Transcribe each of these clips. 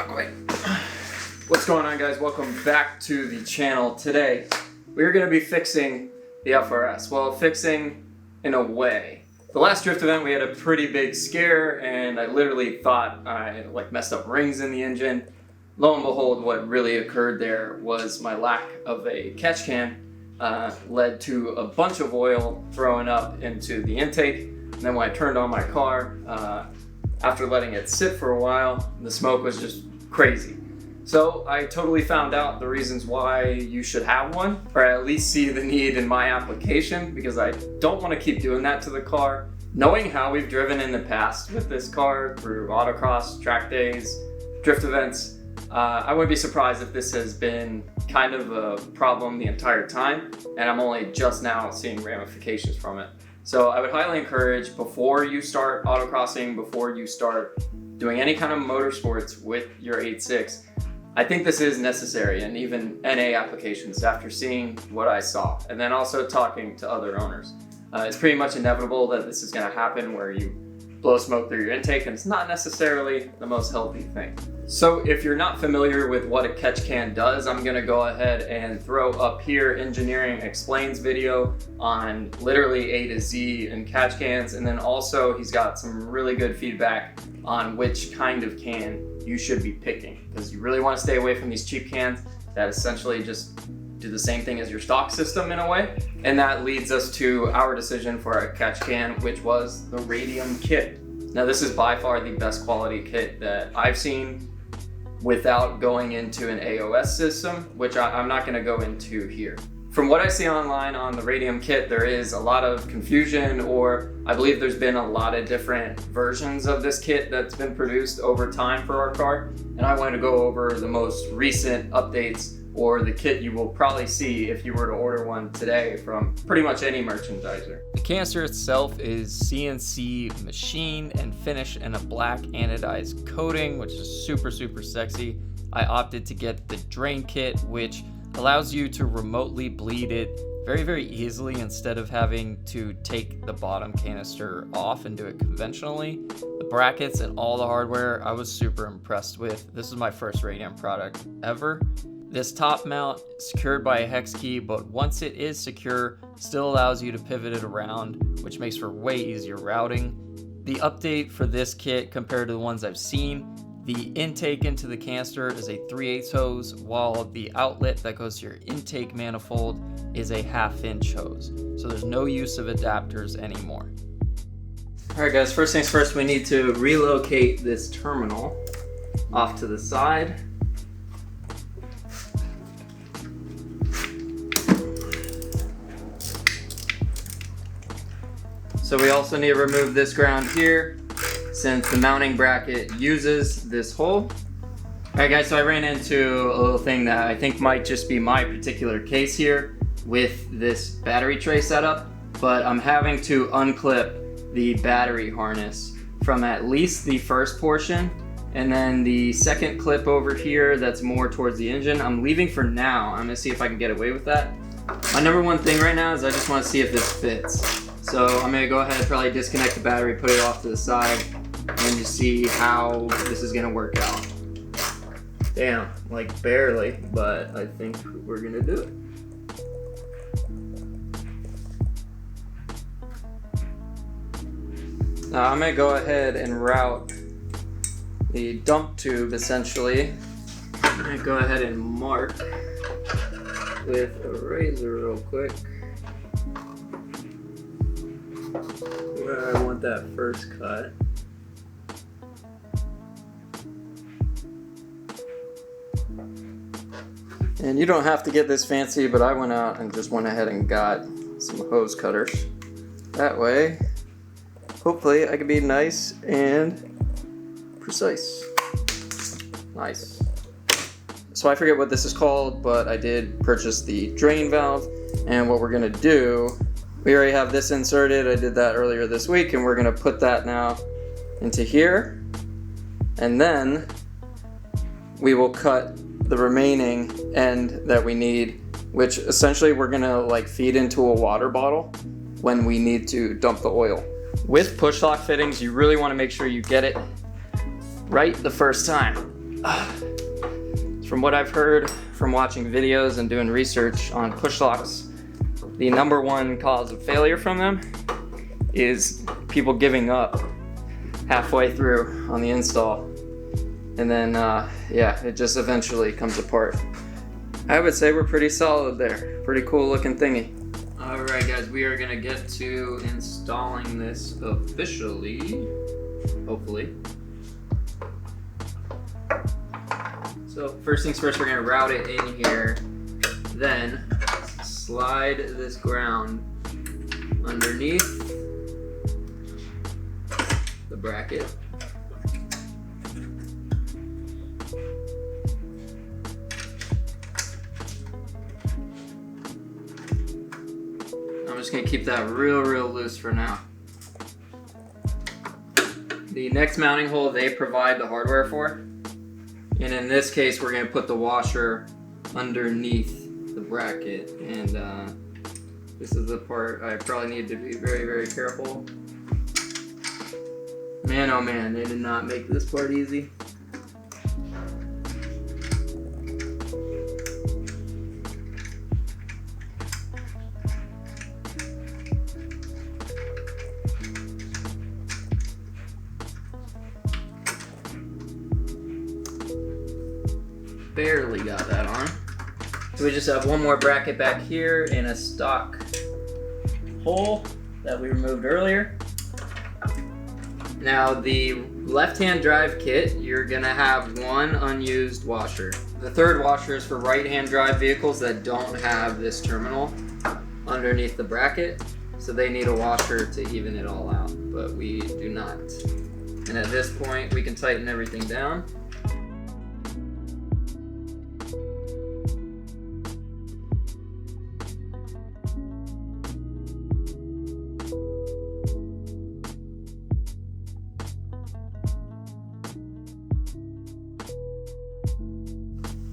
Walk away. What's going on, guys? Welcome back to the channel. Today we're going to be fixing the FRS. Well, fixing in a way. The last drift event we had a pretty big scare and I literally thought I messed up rings in the engine. Lo and behold, what really occurred there was my lack of a catch can led to a bunch of oil throwing up into the intake. And then when I turned on my car, after letting it sit for a while, the smoke was just crazy. So I totally found out the reasons why you should have one, or at least see the need in my application, because I don't want to keep doing that to the car. Knowing how we've driven in the past with this car through autocross, track days, drift events, I wouldn't be surprised if this has been kind of a problem the entire time, and I'm only just now seeing ramifications from it. So I would highly encourage, before you start autocrossing, before you start doing any kind of motorsports with your 8.6, I think this is necessary, and even NA applications, after seeing what I saw, and then also talking to other owners. It's pretty much inevitable that this is going to happen, where you blow smoke through your intake, and it's not necessarily the most healthy thing. So if you're not familiar with what a catch can does, I'm going to go ahead and throw up here Engineering Explains video on literally A to Z in catch cans, and then also he's got some really good feedback on which kind of can you should be picking, because you really want to stay away from these cheap cans that essentially just do the same thing as your stock system in a way. And that leads us to our decision for a catch can, which was the Radium kit. Now this is by far the best quality kit that I've seen without going into an AOS system, which I'm not going to go into here. From what I see online on the Radium kit, there is a lot of confusion, or I believe there's been a lot of different versions of this kit that's been produced over time for our car. And I wanted to go over the most recent updates, or the kit you will probably see if you were to order one today from pretty much any merchandiser. The canister itself is CNC machined and finished in a black anodized coating, which is super sexy. I opted to get the drain kit, which allows you to remotely bleed it very easily instead of having to take the bottom canister off and do it conventionally. The brackets and all the hardware I was super impressed with. This is my first Radium product ever. This top mount is secured by a hex key, but once it is secure, still allows you to pivot it around, which makes for way easier routing. The update for this kit compared to the ones I've seen, the intake into the canister is a 3/8 hose, while the outlet that goes to your intake manifold is a 1/2 inch hose. So there's no use of adapters anymore. All right guys, first things first, we need to relocate this terminal off to the side. So we also need to remove this ground here, since the mounting bracket uses this hole. Alright guys, so I ran into a little thing that I think might just be my particular case here with this battery tray setup, but I'm having to unclip the battery harness from at least the first portion, and then the second clip over here that's more towards the engine, I'm leaving for now. I'm gonna see if I can get away with that. My number one thing right now is I just want to see if this fits. So I'm going to go ahead and probably disconnect the battery, put it off to the side, and just see how this is going to work out. Damn, like barely, but I think we're going to do it. Now I'm going to go ahead and route the dump tube essentially. I'm going to go ahead and mark with a razor real quick where I want that first cut. And you don't have to get this fancy, but I went out and just went ahead and got some hose cutters. That way, hopefully I can be nice and precise. Nice. So I forget what this is called, but I did purchase the drain valve, and what we're gonna do, we already have this inserted. I did that earlier this week, and we're gonna put that now into here, and then we will cut the remaining end that we need, which essentially we're gonna feed into a water bottle when we need to dump the oil. With push lock fittings, you really wanna make sure you get it right the first time. From what I've heard from watching videos and doing research on push locks, the #1 cause of failure from them is people giving up halfway through on the install. And then, yeah, it just eventually comes apart. I would say we're pretty solid there. Pretty cool looking thingy. All right, guys, we are gonna get to installing this officially, hopefully. So first things first, we're gonna route it in here, then slide this ground underneath the bracket. I'm just gonna keep that real loose for now. The next mounting hole they provide the hardware for. And in this case, we're gonna put the washer underneath the bracket. And this is the part I probably need to be very careful. Man, oh man, they did not make this part easy. Barely got that on. So we just have one more bracket back here in a stock hole that we removed earlier. Now the left-hand drive kit, you're gonna have one unused washer. The third washer is for right-hand drive vehicles that don't have this terminal underneath the bracket, so they need a washer to even it all out, but we do not. And at this point, we can tighten everything down.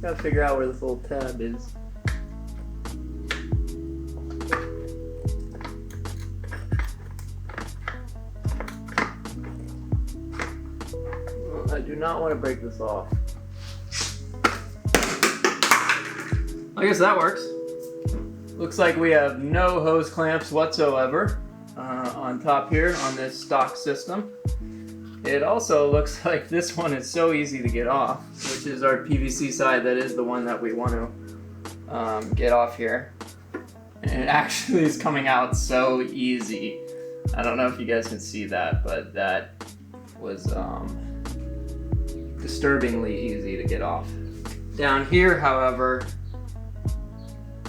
Gotta figure out where this little tab is. Well, I do not want to break this off. I guess that works. Looks like we have no hose clamps whatsoever on top here on this stock system. It also looks like this one is so easy to get off, which is our PVC side. That is the one that we want to get off here. And it actually is coming out so easy. I don't know if you guys can see that, but that was disturbingly easy to get off. Down here, however,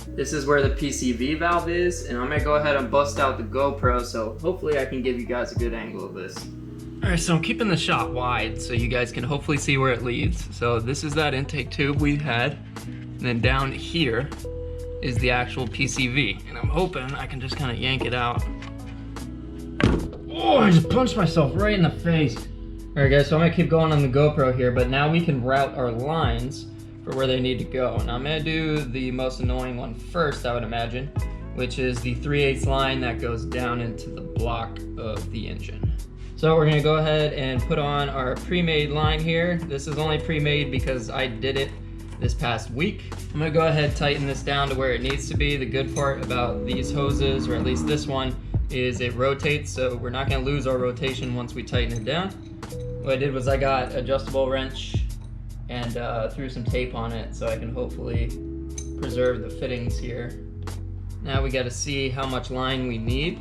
this is where the PCV valve is, and I'm gonna go ahead and bust out the GoPro, so hopefully I can give you guys a good angle of this. Alright, so I'm keeping the shot wide so you guys can hopefully see where it leads. So this is that intake tube we had, and then down here is the actual PCV. And I'm hoping I can just kind of yank it out. Oh, I just punched myself right in the face. Alright guys, so I'm gonna keep going on the GoPro here, but now we can route our lines for where they need to go. And I'm gonna do the most annoying one first, I would imagine, which is the 3/8 line that goes down into the block of the engine. So we're gonna go ahead and put on our pre-made line here. This is only pre-made because I did it this past week. I'm gonna go ahead and tighten this down to where it needs to be. The good part about these hoses, or at least this one, is it rotates, so we're not gonna lose our rotation once we tighten it down. What I did was I got adjustable wrench and threw some tape on it so I can hopefully preserve the fittings here. Now we gotta see how much line we need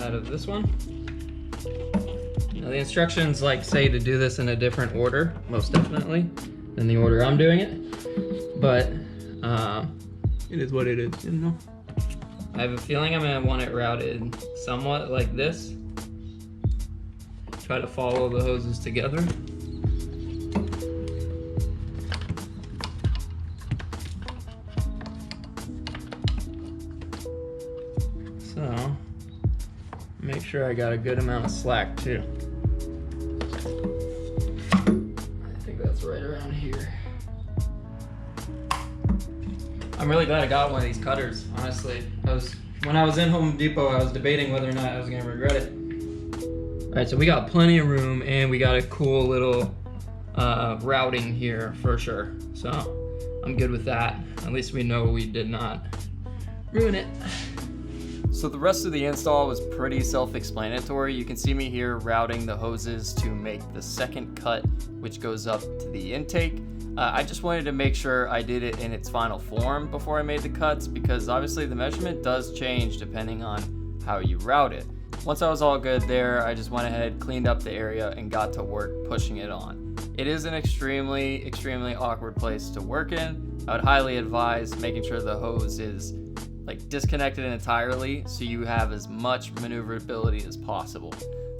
out of this one. Now the instructions say to do this in a different order, most definitely, than the order I'm doing it. But it is what it is, you know? I have a feeling I'm gonna want it routed somewhat like this. Try to follow the hoses together. So, make sure I got a good amount of slack too. I think that's right around here. I'm really glad I got one of these cutters, honestly. When I was in Home Depot, I was debating whether or not I was gonna regret it. All right, so we got plenty of room and we got a cool little routing here for sure. So I'm good with that. At least we know we did not ruin it. So the rest of the install was pretty self-explanatory. You can see me here routing the hoses to make the second cut, which goes up to the intake. I just wanted to make sure I did it in its final form before I made the cuts, because obviously the measurement does change depending on how you route it. Once I was all good there, I just went ahead, cleaned up the area, and got to work pushing it on. It is an extremely awkward place to work in. I would highly advise making sure the hose is like disconnected entirely so you have as much maneuverability as possible.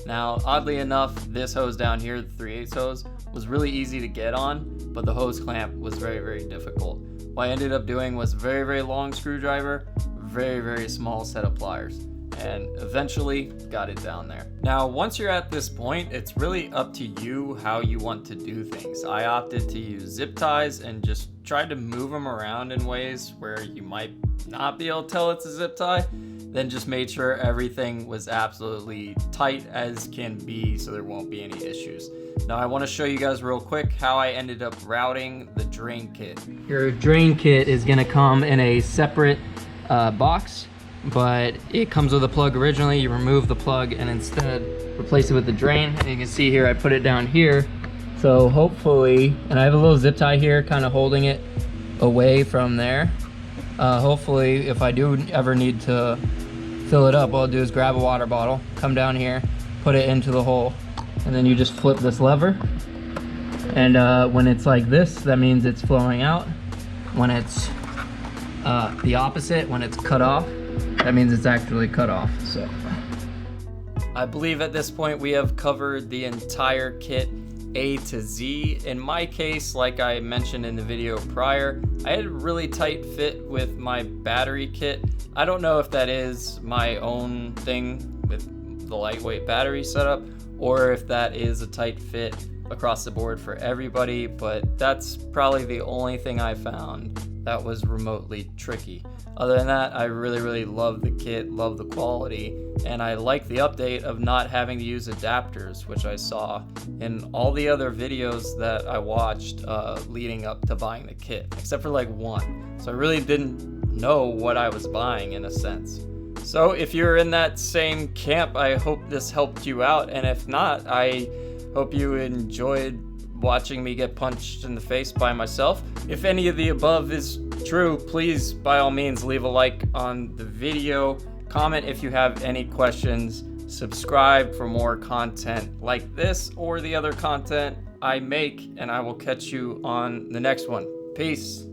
Now, oddly enough, this hose down here, the 3/8 hose, was really easy to get on, but the hose clamp was very difficult. What I ended up doing was very long screwdriver, very small set of pliers, and eventually got it down there. Now, once you're at this point, it's really up to you how you want to do things. I opted to use zip ties and just tried to move them around in ways where you might not be able to tell it's a zip tie, then just made sure everything was absolutely tight as can be so there won't be any issues. Now I want to show you guys real quick how I ended up routing the drain kit. Your drain kit is going to come in a separate box, but it comes with a plug originally. You remove the plug and instead replace it with the drain. And you can see here I put it down here, so hopefully, and I have a little zip tie here kind of holding it away from there. Hopefully if I do ever need to fill it up, what I'll do is grab a water bottle, come down here, put it into the hole, and then you just flip this lever, and when it's like this, that means it's flowing out. When it's the opposite, when it's cut off, that means it's actually cut off. So I believe at this point we have covered the entire kit A to Z. In my case, like I mentioned in the video prior, I had a really tight fit with my battery kit. I don't know if that is my own thing with the lightweight battery setup, or if that is a tight fit across the board for everybody, but that's probably the only thing I found that was remotely tricky. Other than that, I really love the kit, love the quality, and I like the update of not having to use adapters, which I saw in all the other videos that I watched leading up to buying the kit, except for like one. So I really didn't know what I was buying in a sense. So if you're in that same camp, I hope this helped you out, and if not, I hope you enjoyed watching me get punched in the face by myself. If any of the above is true, please by all means leave a like on the video, comment if you have any questions, subscribe for more content like this or the other content I make, and I will catch you on the next one. Peace.